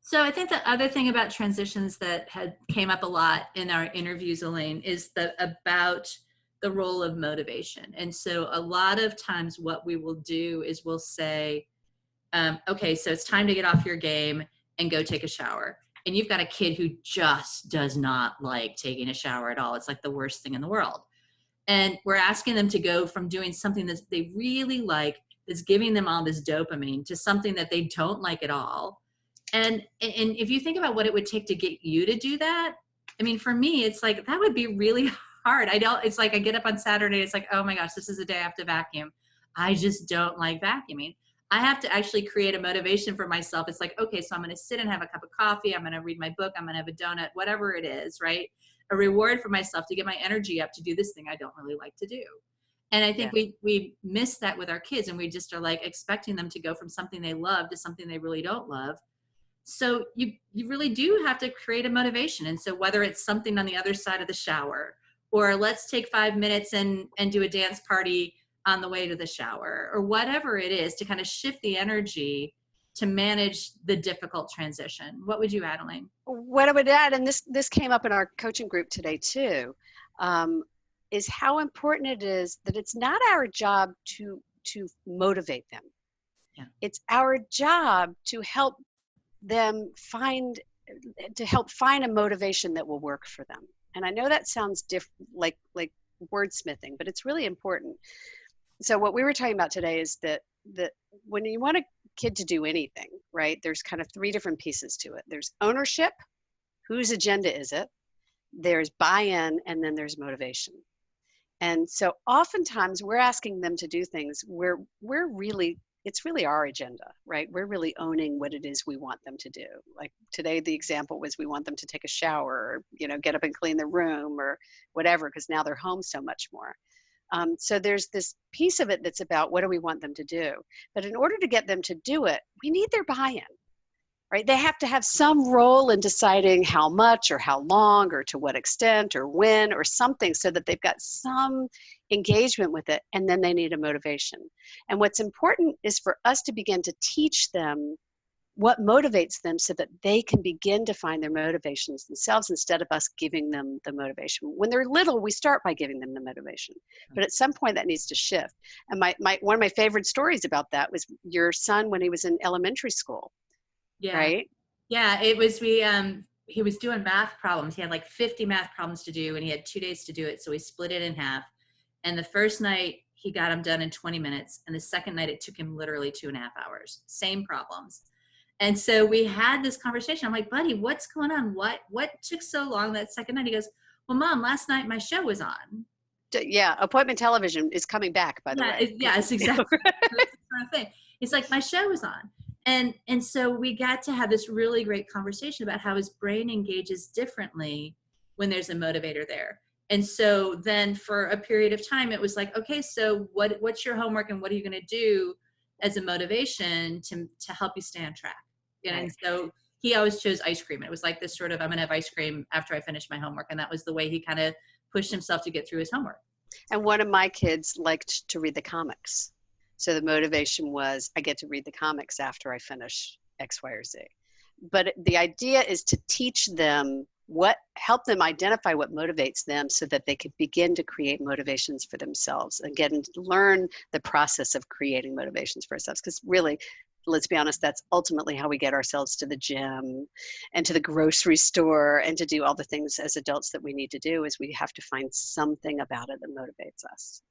So I think the other thing about transitions that had came up a lot in our interviews, Elaine, is about the role of motivation. And so a lot of times what we will do is we'll say, okay, so it's time to get off your game and go take a shower. And you've got a kid who just does not like taking a shower at all. It's like the worst thing in the world. And we're asking them to go from doing something that they really like, that's giving them all this dopamine, to something that they don't like at all. And if you think about what it would take to get you to do that, I mean, for me, it's like, that would be really hard. I don't, it's like I get up on Saturday, it's like, oh my gosh, this is the day I have to vacuum. I just don't like vacuuming. I have to actually create a motivation for myself. It's like, okay, so I'm going to sit and have a cup of coffee. I'm going to read my book. I'm going to have a donut, whatever it is, right? A reward for myself to get my energy up to do this thing I don't really like to do. And I think we miss that with our kids, and we just are like expecting them to go from something they love to something they really don't love. So you really do have to create a motivation. And so whether it's something on the other side of the shower, or let's take 5 minutes and do a dance party on the way to the shower, or whatever it is, to kind of shift the energy to manage the difficult transition. What would you add, Elaine? What I would add, and this came up in our coaching group today too, is how important it is that it's not our job to motivate them. Yeah. It's our job to help them find a motivation that will work for them. And I know that sounds like wordsmithing, but it's really important. So what we were talking about today is that when you want a kid to do anything, right, there's kind of 3 different pieces to it. There's ownership, whose agenda is it? There's buy-in, and then there's motivation. And so oftentimes we're asking them to do things where it's really our agenda, right? We're really owning what it is we want them to do. Like today, the example was we want them to take a shower, or, get up and clean the room or whatever, because now they're home so much more. So there's this piece of it that's about what do we want them to do. But in order to get them to do it, we need their buy-in, right? They have to have some role in deciding how much or how long or to what extent or when or something, so that they've got some engagement with it, and then they need a motivation. And what's important is for us to begin to teach them what motivates them, so that they can begin to find their motivations themselves, instead of us giving them the motivation. When they're little, we start by giving them the motivation, but at some point that needs to shift. And one of my favorite stories about that was your son when he was in elementary school. Yeah. Right? Yeah, it was, he was doing math problems. He had like 50 math problems to do, and he had 2 days to do it. So we split it in half. And the first night he got them done in 20 minutes. And the second night it took him literally 2.5 hours, same problems. And so we had this conversation. I'm like, buddy, what's going on? What took so long that second night? He goes, well, Mom, last night my show was on. Yeah. Appointment television is coming back, by the way. Yes, exactly. That's the kind of thing. It's like, my show was on. And so we got to have this really great conversation about how his brain engages differently when there's a motivator there. And so then for a period of time, it was like, okay, so what's your homework, and what are you going to do as a motivation to help you stay on track? And so he always chose ice cream. It was like this sort of, I'm going to have ice cream after I finish my homework. And that was the way he kind of pushed himself to get through his homework. And one of my kids liked to read the comics. So the motivation was, I get to read the comics after I finish X, Y, or Z. But the idea is to teach them help them identify what motivates them, so that they could begin to create motivations for themselves, and learn the process of creating motivations for ourselves. Because really, let's be honest, that's ultimately how we get ourselves to the gym and to the grocery store and to do all the things as adults that we need to do, is we have to find something about it that motivates us.